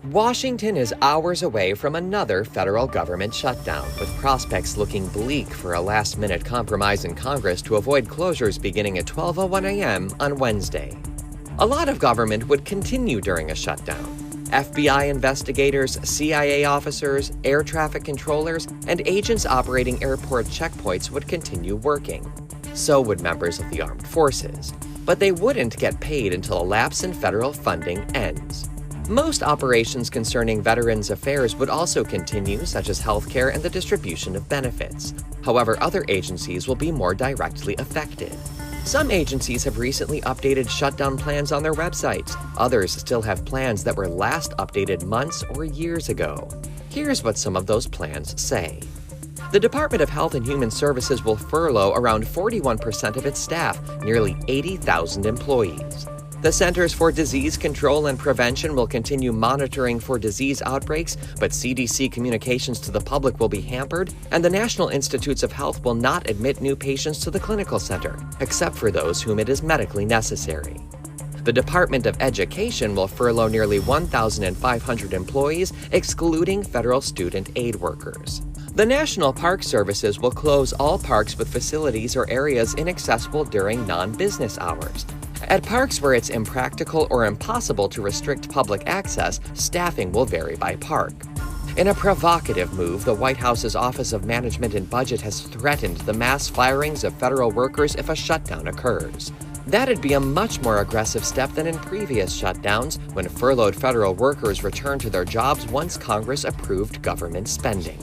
Washington is hours away from another federal government shutdown, with prospects looking bleak for a last-minute compromise in Congress to avoid closures beginning at 12:01 a.m. on Wednesday. A lot of government would continue during a shutdown. FBI investigators, CIA officers, air traffic controllers, and agents operating airport checkpoints would continue working. So would members of the armed forces. But they wouldn't get paid until a lapse in federal funding ends. Most operations concerning Veterans Affairs would also continue, such as healthcare and the distribution of benefits. However, other agencies will be more directly affected. Some agencies have recently updated shutdown plans on their websites. Others still have plans that were last updated months or years ago. Here's what some of those plans say. The Department of Health and Human Services will furlough around 41% of its staff, nearly 80,000 employees. The Centers for Disease Control and Prevention will continue monitoring for disease outbreaks, but CDC communications to the public will be hampered, and the National Institutes of Health will not admit new patients to the clinical center, except for those whom it is medically necessary. The Department of Education will furlough nearly 1,500 employees, excluding federal student aid workers. The National Park Services will close all parks with facilities or areas inaccessible during non-business hours. At parks where it's impractical or impossible to restrict public access, staffing will vary by park. In a provocative move, the White House's Office of Management and Budget has threatened the mass firings of federal workers if a shutdown occurs. That'd be a much more aggressive step than in previous shutdowns, when furloughed federal workers returned to their jobs once Congress approved government spending.